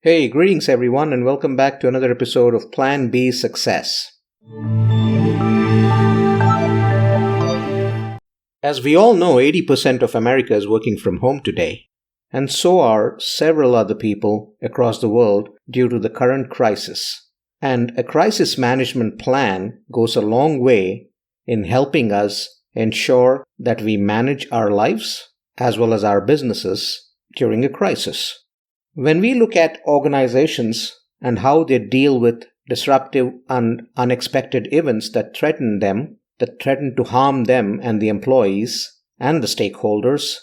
Hey, greetings everyone, and welcome back to another episode of Plan B Success. As we all know, 80% of America is working from home today, and so are several other people across the world due to the current crisis. And a crisis management plan goes a long way in helping us ensure that we manage our lives as well as our businesses during a crisis. When we look at organizations and how they deal with disruptive and unexpected events that threaten them, that threaten to harm them and the employees and the stakeholders,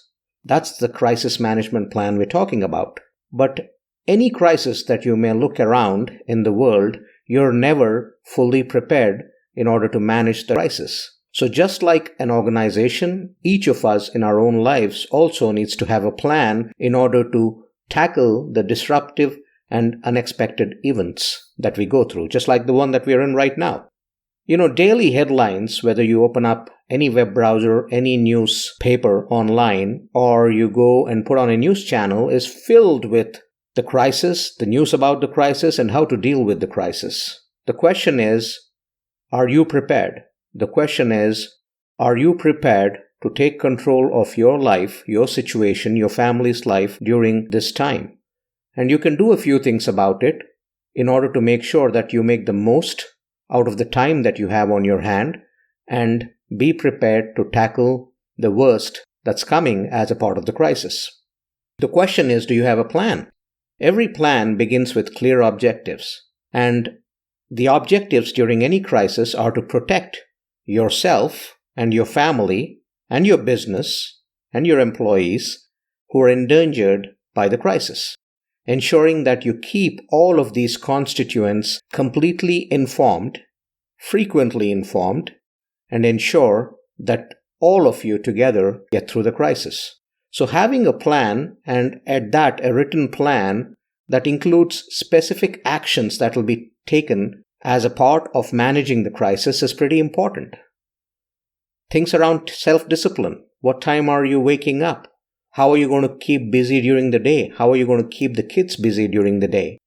that's the crisis management plan we're talking about. But any crisis that you may look around in the world, you're never fully prepared in order to manage the crisis. So just like an organization, each of us in our own lives also needs to have a plan in order to tackle the disruptive and unexpected events that we go through, just like the one that we're in right now. Daily headlines, whether you open up any web browser, any newspaper online, or you go and put on a news channel, is filled with the crisis, the news about the crisis, and how to deal with the crisis. The question is, are you prepared? The question is, are you prepared to take control of your life, your situation, your family's life during this time? And you can do a few things about it in order to make sure that you make the most out of the time that you have on your hand and be prepared to tackle the worst that's coming as a part of the crisis. The question is, do you have a plan? Every plan begins with clear objectives, and the objectives during any crisis are to protect yourself and your family and your business and your employees who are endangered by the crisis, ensuring that you keep all of these constituents completely informed, frequently informed, and ensure that all of you together get through the crisis. So having a plan, and at that a written plan that includes specific actions that will be taken as a part of managing the crisis, is pretty important. Things around self-discipline. What time are you waking up? How are you going to keep busy during the day? How are you going to keep the kids busy during the day?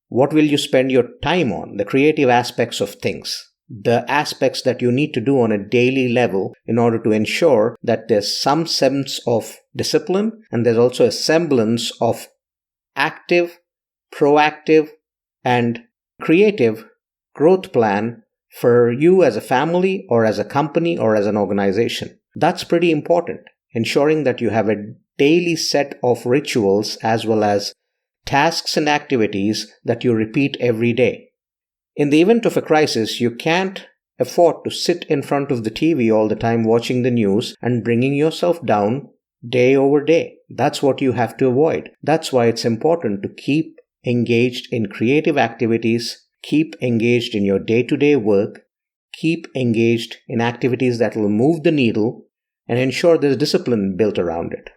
What will you spend your time on? The creative aspects of things. The aspects that you need to do on a daily level in order to ensure that there's some sense of discipline and there's also a semblance of active, proactive, and creative growth plan for you as a family or as a company or as an organization. That's pretty important, ensuring that you have a daily set of rituals as well as tasks and activities that you repeat every day. In the event of a crisis, you can't afford to sit in front of the TV all the time watching the news and bringing yourself down day over day. That's what you have to avoid. That's why it's important to keep engaged in creative activities, keep engaged in your day-to-day work, keep engaged in activities that will move the needle, and ensure there's discipline built around it.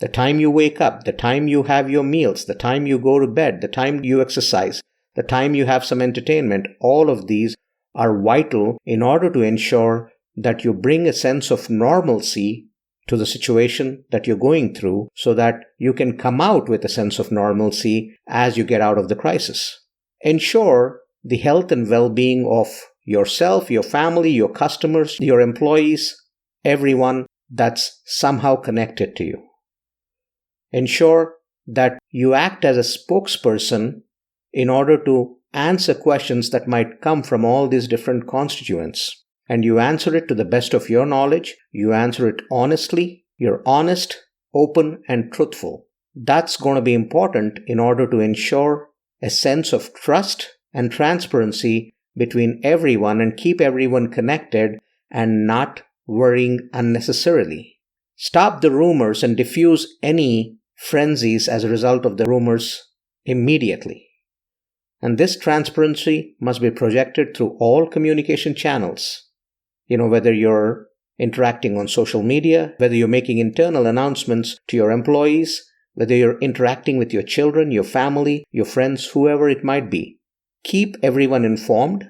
The time you wake up, the time you have your meals, the time you go to bed, the time you exercise, the time you have some entertainment, all of these are vital in order to ensure that you bring a sense of normalcy to the situation that you're going through so that you can come out with a sense of normalcy as you get out of the crisis. Ensure the health and well-being of yourself, your family, your customers, your employees, everyone that's somehow connected to you. Ensure that you act as a spokesperson in order to answer questions that might come from all these different constituents. And you answer it to the best of your knowledge. You answer it honestly. You're honest, open, and truthful. That's going to be important in order to ensure a sense of trust and transparency between everyone and keep everyone connected and not worrying unnecessarily. Stop the rumors and diffuse any frenzies as a result of the rumors immediately. And this transparency must be projected through all communication channels. Whether you're interacting on social media, whether you're making internal announcements to your employees, whether you're interacting with your children, your family, your friends, whoever it might be. Keep everyone informed.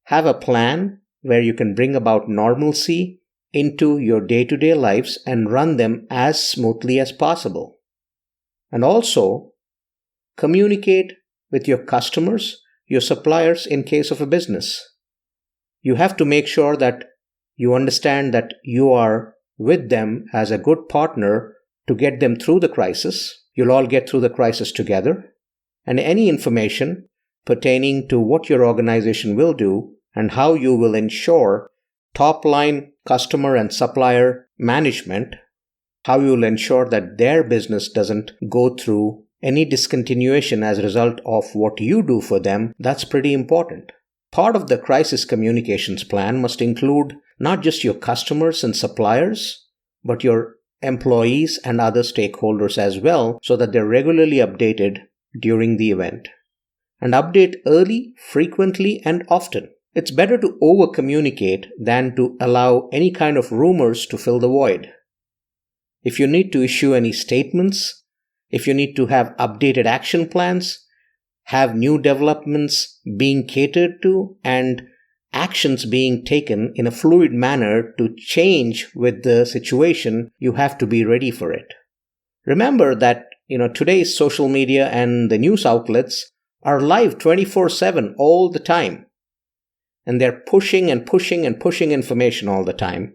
Have a plan where you can bring about normalcy into your day-to-day lives and run them as smoothly as possible. And also, communicate with your customers, your suppliers in case of a business. You have to make sure that you understand that you are with them as a good partner to get them through the crisis. You'll all get through the crisis together. And any information pertaining to what your organization will do and how you will ensure top-line customer and supplier management, how you will ensure that their business doesn't go through any discontinuation as a result of what you do for them, that's pretty important. Part of the crisis communications plan must include not just your customers and suppliers, but your employees and other stakeholders as well, so that they're regularly updated during the event. And update early, frequently, and often. It's better to over-communicate than to allow any kind of rumors to fill the void. If you need to issue any statements, if you need to have updated action plans, have new developments being catered to, and actions being taken in a fluid manner to change with the situation, you have to be ready for it. Remember that today's social media and the news outlets are live 24/7 all the time. And they're pushing and pushing and pushing information all the time.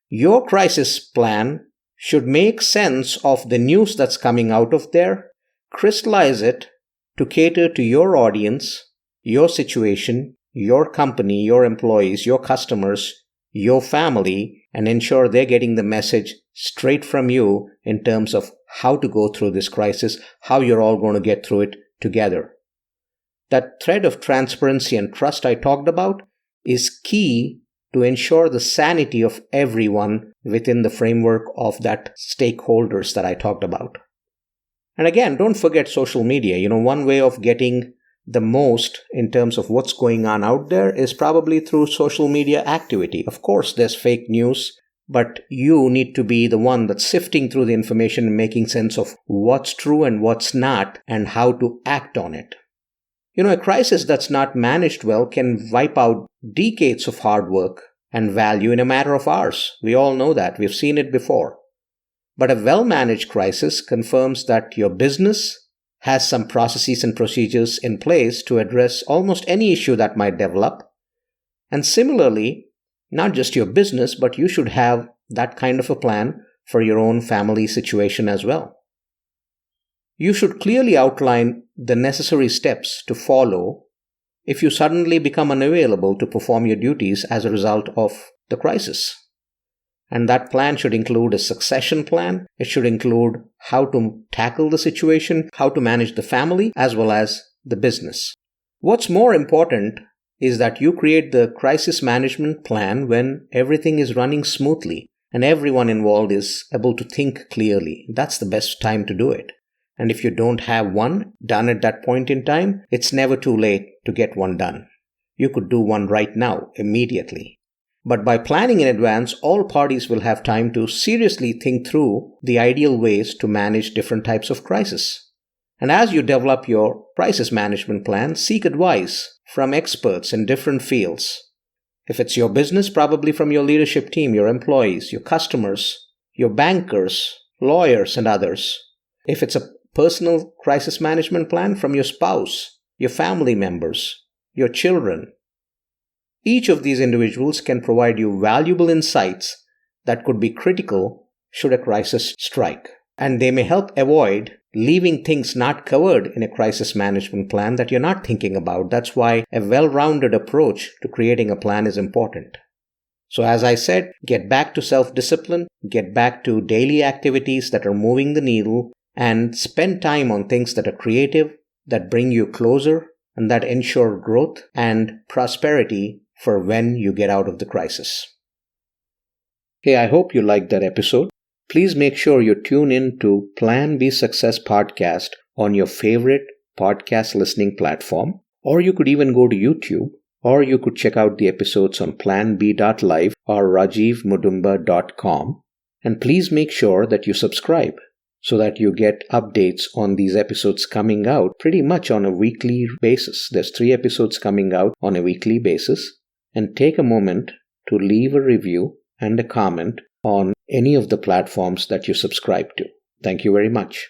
Your crisis plan should make sense of the news that's coming out of there, crystallize it to cater to your audience, your situation, your company, your employees, your customers, your family, and ensure they're getting the message straight from you in terms of how to go through this crisis, how you're all going to get through it together. That thread of transparency and trust I talked about is key to ensure the sanity of everyone within the framework of that stakeholders that I talked about. And again, don't forget social media. One way of getting the most in terms of what's going on out there is probably through social media activity. Of course, there's fake news, but you need to be the one that's sifting through the information and making sense of what's true and what's not and how to act on it. A crisis that's not managed well can wipe out decades of hard work and value in a matter of hours. We all know that. We've seen it before. But a well-managed crisis confirms that your business has some processes and procedures in place to address almost any issue that might develop. And similarly, not just your business, but you should have that kind of a plan for your own family situation as well. You should clearly outline the necessary steps to follow if you suddenly become unavailable to perform your duties as a result of the crisis. And that plan should include a succession plan. It should include how to tackle the situation, how to manage the family, as well as the business. What's more important is that you create the crisis management plan when everything is running smoothly and everyone involved is able to think clearly. That's the best time to do it. And if you don't have one done at that point in time, it's never too late to get one done. You could do one right now, immediately. But by planning in advance, all parties will have time to seriously think through the ideal ways to manage different types of crisis. And as you develop your crisis management plan, seek advice from experts in different fields. If it's your business, probably from your leadership team, your employees, your customers, your bankers, lawyers, and others. If it's a personal crisis management plan, from your spouse, your family members, your children. Each of these individuals can provide you valuable insights that could be critical should a crisis strike. And they may help avoid leaving things not covered in a crisis management plan that you're not thinking about. That's why a well-rounded approach to creating a plan is important. So as I said, get back to self-discipline, get back to daily activities that are moving the needle, and spend time on things that are creative, that bring you closer, and that ensure growth and prosperity for when you get out of the crisis. Hey, I hope you liked that episode. Please make sure you tune in to Plan B Success podcast on your favorite podcast listening platform, or you could even go to YouTube, or you could check out the episodes on planb.live or rajivmudumba.com. And please make sure that you subscribe, so that you get updates on these episodes coming out pretty much on a weekly basis. There's 3 episodes coming out on a weekly basis. And take a moment to leave a review and a comment on any of the platforms that you subscribe to. Thank you very much.